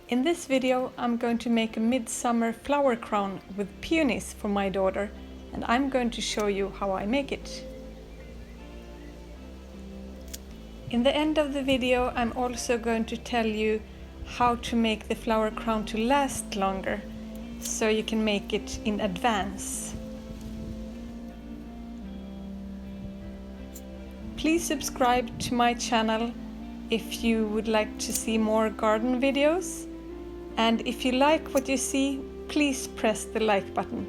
In this video I'm going to make a midsummer flower crown with peonies for my daughter, and I'm going to show you how I make it. In the end of the video I'm also going to tell you how to make the flower crown to last longer, so you can make it in advance. Please subscribe to my channel if you would like to see more garden videos, and if you like what you see, please press the like button.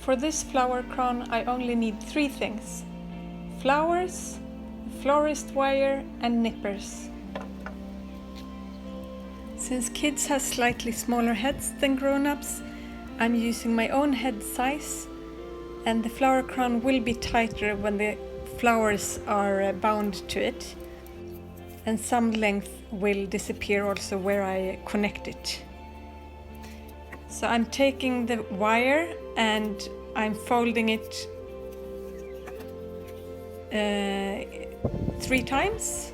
For this flower crown I only need 3 things: flowers, florist wire and nippers. Since kids have slightly smaller heads than grown-ups, I'm using my own head size, and the flower crown will be tighter when the flowers are bound to it, and some length will disappear also where I connect it. So I'm taking the wire and I'm folding it 3 times,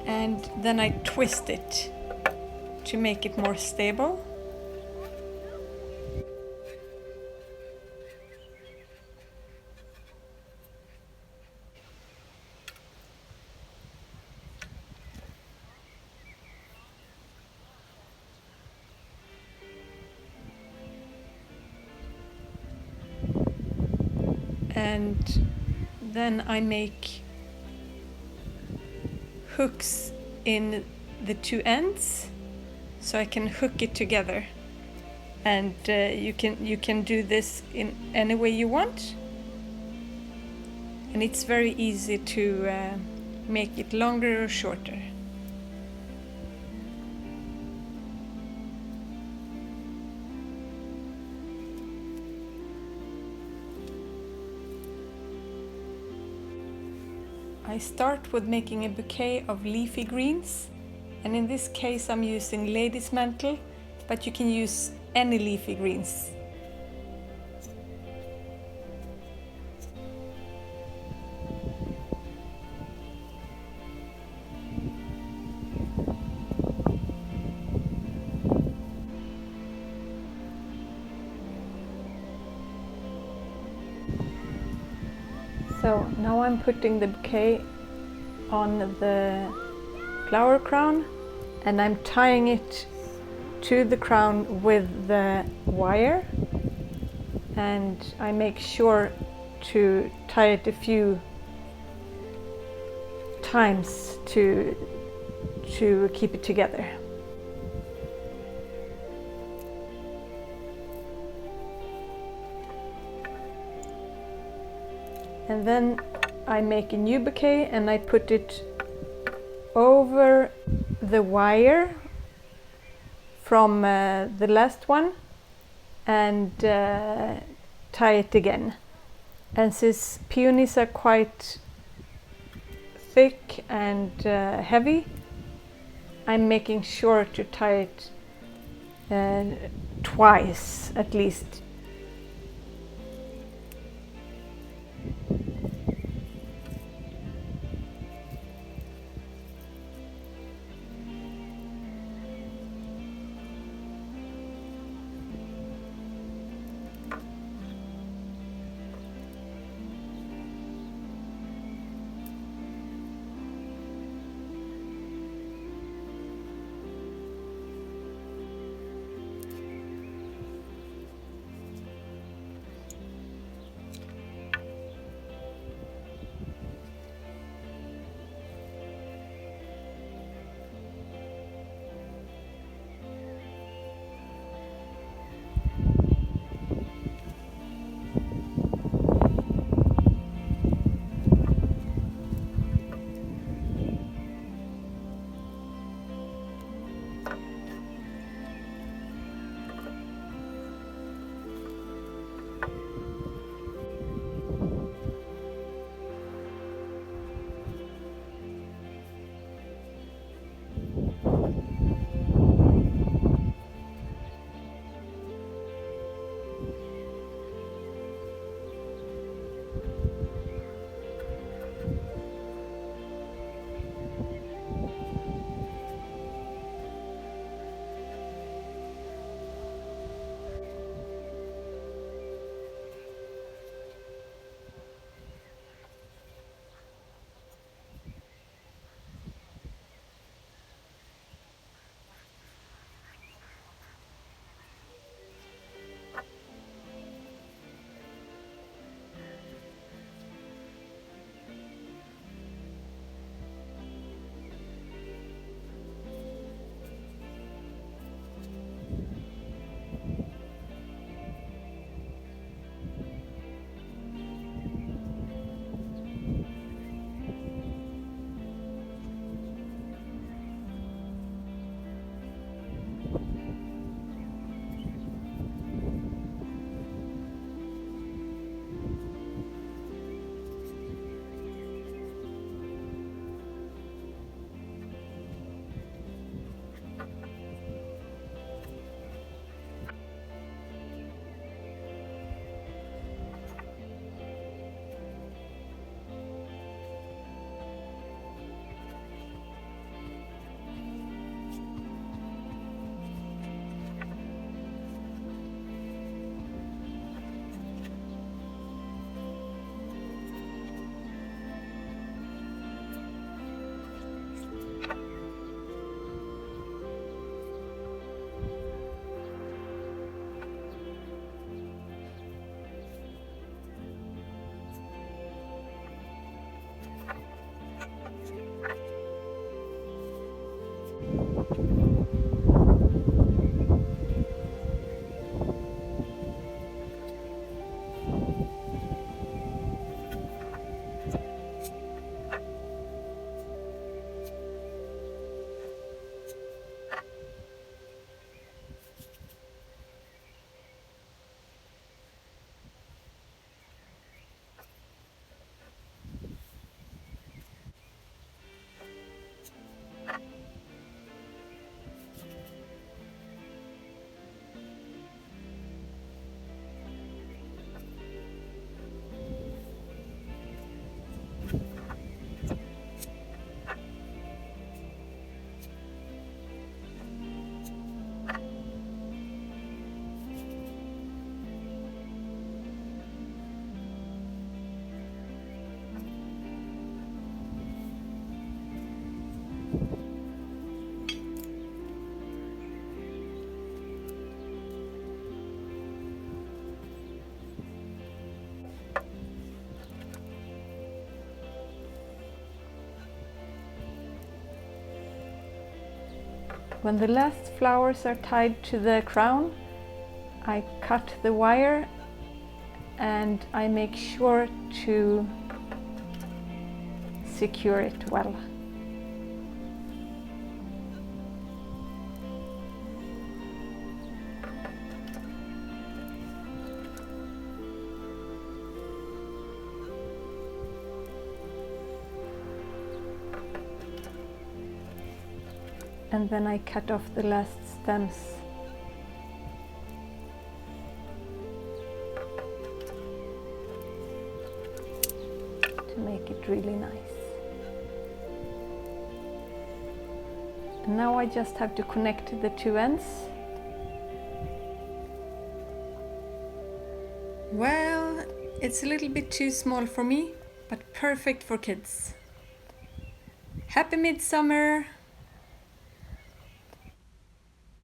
and then I twist it to make it more stable. And then I make hooks in the 2 ends so I can hook it together, and you can do this in any way you want, and it's very easy to make it longer or shorter. I start with making a bouquet of leafy greens, and in this case I'm using lady's mantle, but you can use any leafy greens. So now I'm putting the bouquet on the flower crown, and I'm tying it to the crown with the wire, and I make sure to tie it a few times to keep it together. And then I make a new bouquet and I put it over the wire from the last one and tie it again. And since peonies are quite thick and heavy, I'm making sure to tie it twice at least. When the last flowers are tied to the crown, I cut the wire and I make sure to secure it well. And then I cut off the last stems. To make it really nice. And now I just have to connect the two ends. Well, it's a little bit too small for me, but perfect for kids. Happy Midsummer!